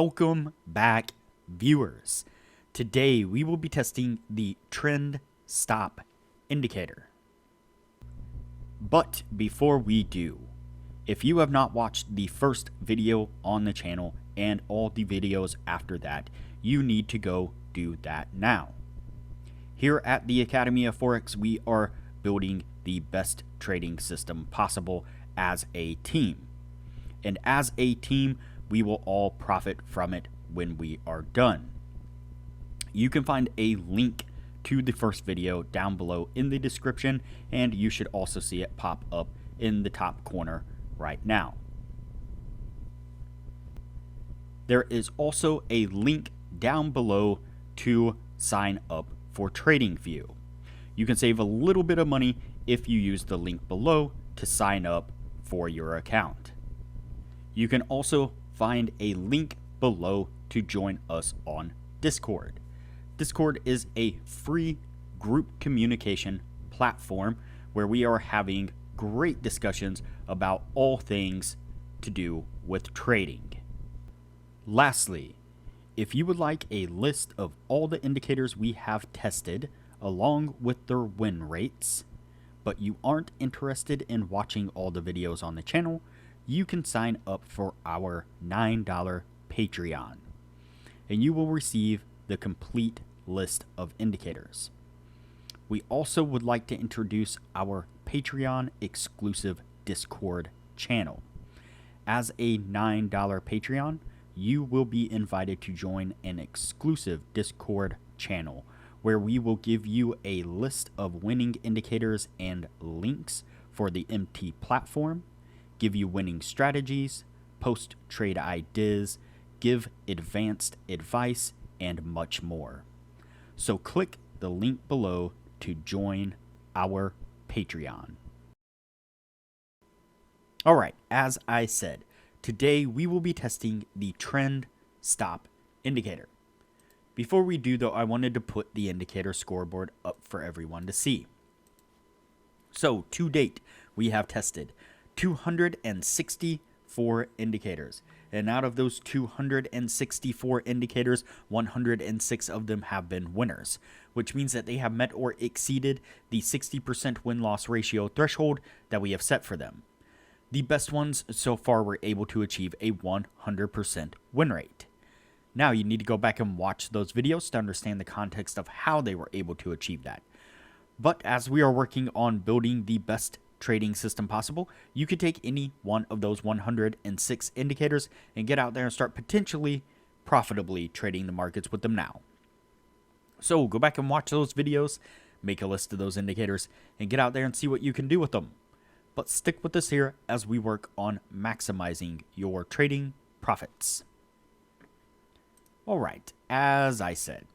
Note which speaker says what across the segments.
Speaker 1: Welcome back, viewers. Today we will be testing the TrendStop indicator. But before we do, if you have not watched the first video on the channel and all the videos after that, you need to go do that now. Here at the Academy of Forex, we are building the best trading system possible as a team. And as a team, we will all profit from it when we are done. You can find a link to the first video down below in the description, and you should also see it pop up in the top corner right now. There is also a link down below to sign up for TradingView. You can save a little bit of money if you use the link below to sign up for your account. You can also find a link below to join us on Discord. Discord is a free group communication platform where we are having great discussions about all things to do with trading. Lastly, if you would like a list of all the indicators we have tested along with their win rates, but you aren't interested in watching all the videos on the channel, you can sign up for our $9 Patreon, and you will receive the complete list of indicators. We also would like to introduce our Patreon exclusive Discord channel. As a $9 Patreon, you will be invited to join an exclusive Discord channel where we will give you a list of winning indicators and links for the MT platform, give you winning strategies, post trade ideas, give advanced advice, and much more. So click the link below to join our Patreon. Alright, as I said, today we will be testing the TrendStop indicator. Before we do though, I wanted to put the indicator scoreboard up for everyone to see. So to date, we have tested 264 indicators. And out of those 264 indicators, 106 of them have been winners, which means that they have met or exceeded the 60% win-loss ratio threshold that we have set for them. The best ones so far were able to achieve a 100% win rate. Now you need to go back and watch those videos to understand the context of how they were able to achieve that. But as we are working on building the best trading system possible, you could take any one of those 106 indicators and get out there and start potentially profitably trading the markets with them now. So go back and watch those videos, make a list of those indicators, and get out there and see what you can do with them. But stick with us here as we work on maximizing your trading profits. Alright, as I said,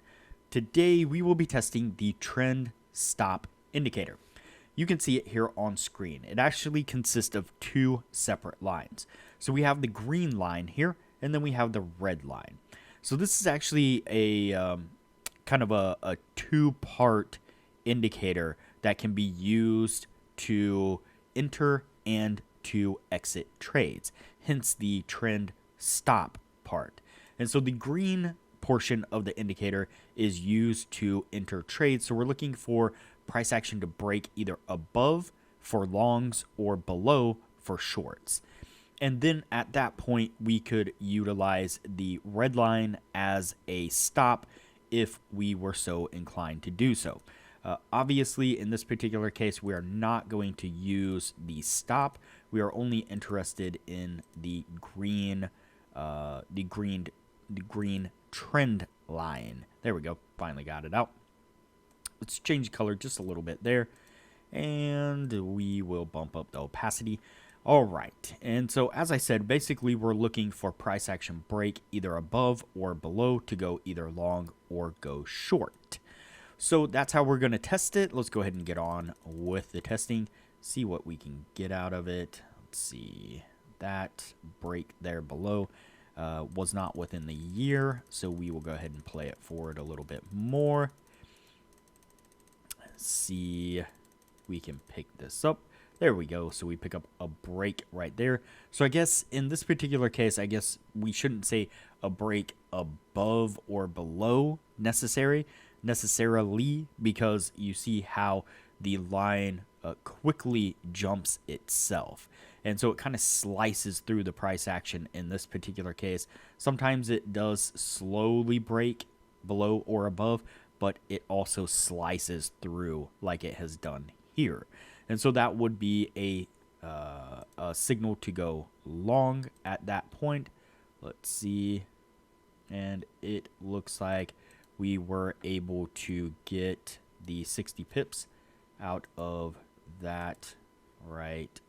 Speaker 1: today we will be testing the TrendStop indicator. You can see it here on screen. It actually consists of two separate lines. So we have the green line here, and then we have the red line. So this is actually a kind of a two-part indicator that can be used to enter and to exit trades, hence the trend stop part. And so the green portion of the indicator is used to enter trades. So we're looking for price action to break either above for longs or below for shorts. And then at that point, we could utilize the red line as a stop if we were so inclined to do so. Obviously, in this particular case, we are not going to use the stop. We are only interested in the green trend line. There we go. Finally got it out. Let's change the color just a little bit there, and we will bump up the opacity. All right, and so as I said, basically we're looking for price action break either above or below to go either long or go short. So that's how we're going to test it. Let's go ahead and get on with the testing, see what we can get out of it. Let's see, that break there below was not within the year, so we will go ahead and play it forward a little bit more. See, we can pick this up. There we go. So we pick up a break right there. So I guess in this particular case, I guess we shouldn't say a break above or below necessarily, because you see how the line quickly jumps itself. And so it kind of slices through the price action in this particular case. Sometimes it does slowly break below or above, but it also slices through like it has done here. And so that would be a signal to go long at that point. Let's see. And it looks like we were able to get the 60 pips out of that right.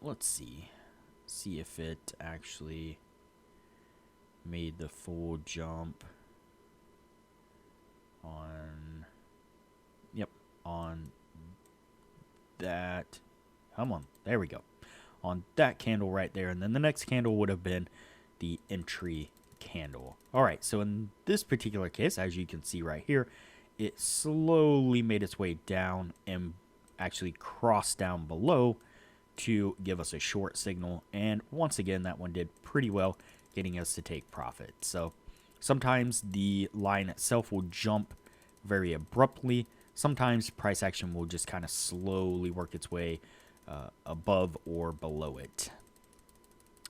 Speaker 1: Let's see if it actually made the full jump on, yep, on that. Come on, there we go. On that candle right there, and then the next candle would have been the entry candle. All right, so in this particular case, as you can see right here, it slowly made its way down and actually crossed down below to give us a short signal. And once again, that one did pretty well, getting us to take profit. So sometimes the line itself will jump very abruptly. Sometimes price action will just kind of slowly work its way above or below it.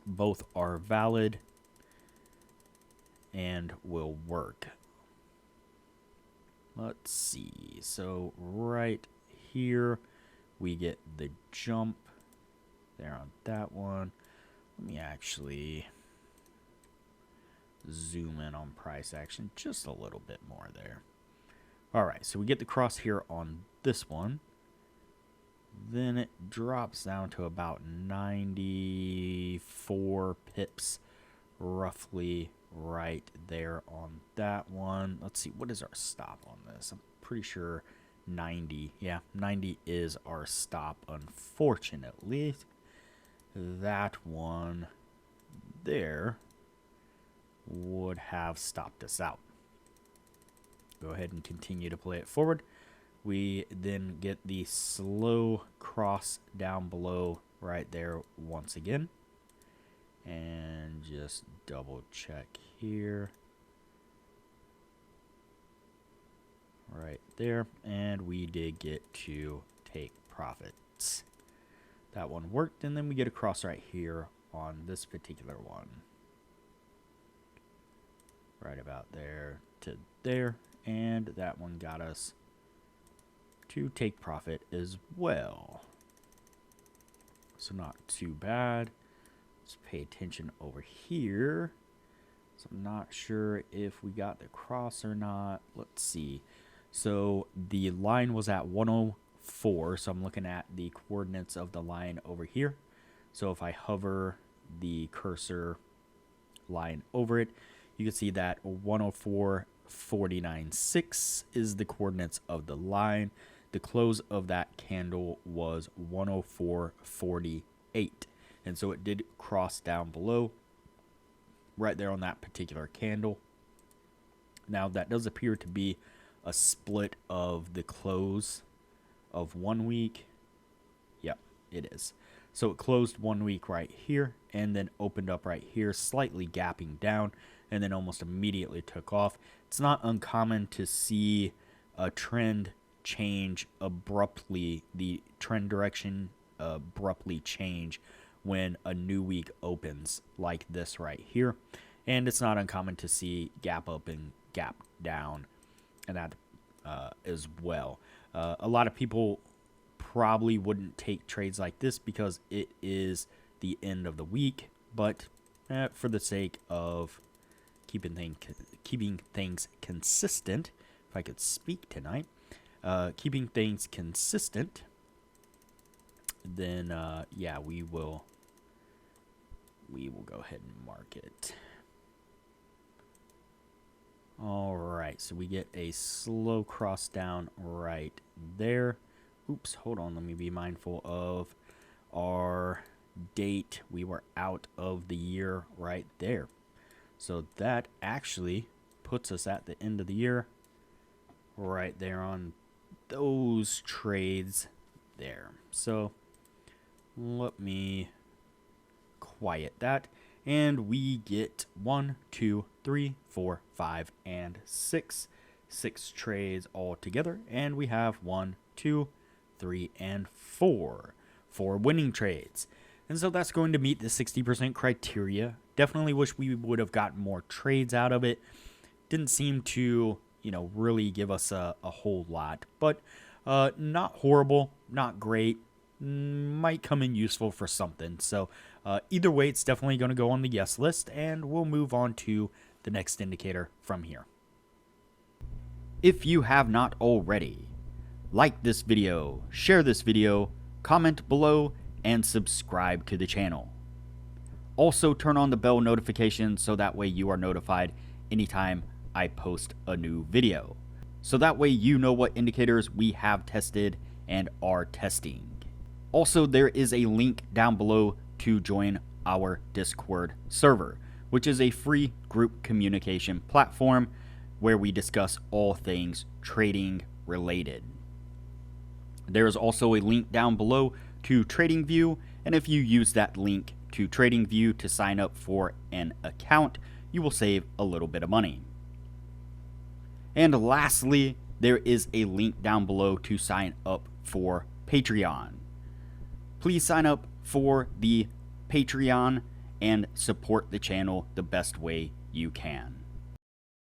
Speaker 1: Both are valid and will work. Let's see. So right here, we get the jump there on that one. Let me actually zoom in on price action just a little bit more there. All right, so we get the cross here on this one. Then it drops down to about 94 pips, roughly right there on that one. Let's see, what is our stop on this? I'm pretty sure 90. Yeah, 90 is our stop, unfortunately. That one there would have stopped us out. Go ahead and continue to play it forward. We then get the slow cross down below right there once again. And just double check here. Right there. And we did get to take profits. That one worked. And then we get a cross right here on this particular one. Right about there to there. And that one got us to take profit as well. So not too bad. Let's pay attention over here. So I'm not sure if we got the cross or not. Let's see. So the line was at 104. So I'm looking at the coordinates of the line over here. So if I hover the cursor line over it, you can see that 104.49.6 is the coordinates of the line. The close of that candle was 104.48. And so it did cross down below right there on that particular candle. Now that does appear to be a split of the close of 1 week. Yep, it is. So it closed 1 week right here and then opened up right here, slightly gapping down, and then almost immediately took off. It's not uncommon to see a trend change abruptly, the trend direction abruptly change when a new week opens like this right here. And it's not uncommon to see gap up and gap down, and that as well. A lot of people probably wouldn't take trades like this because it is the end of the week, but for the sake of keeping things consistent, if I could speak tonight, keeping things consistent, then yeah, we will go ahead and mark it. All right, so we get a slow cross down right there. Oops, hold on, let me be mindful of our date. We were out of the year right there. So that actually puts us at the end of the year right there on those trades there. So let me quiet that. And we get 1, 2, 3, 4, 5, and 6. 6 trades all together. And we have 1, 2, 3, and 4. 4 winning trades. And so that's going to meet the 60% criteria. Definitely wish we would have gotten more trades out of it. Didn't seem to, really give us a whole lot. But not horrible, not great. Might come in useful for something. So either way, it's definitely going to go on the yes list, and we'll move on to the next indicator from here. If you have not already, like this video, share this video, comment below, and subscribe to the channel. Also turn on the bell notification so that way you are notified anytime I post a new video. So that way you know what indicators we have tested and are testing. Also, there is a link down below to join our Discord server, which is a free group communication platform where we discuss all things trading related. There is also a link down below to TradingView, and if you use that link to TradingView to sign up for an account, you will save a little bit of money. And lastly, there is a link down below to sign up for Patreon. Please sign up for the Patreon and support the channel the best way you can.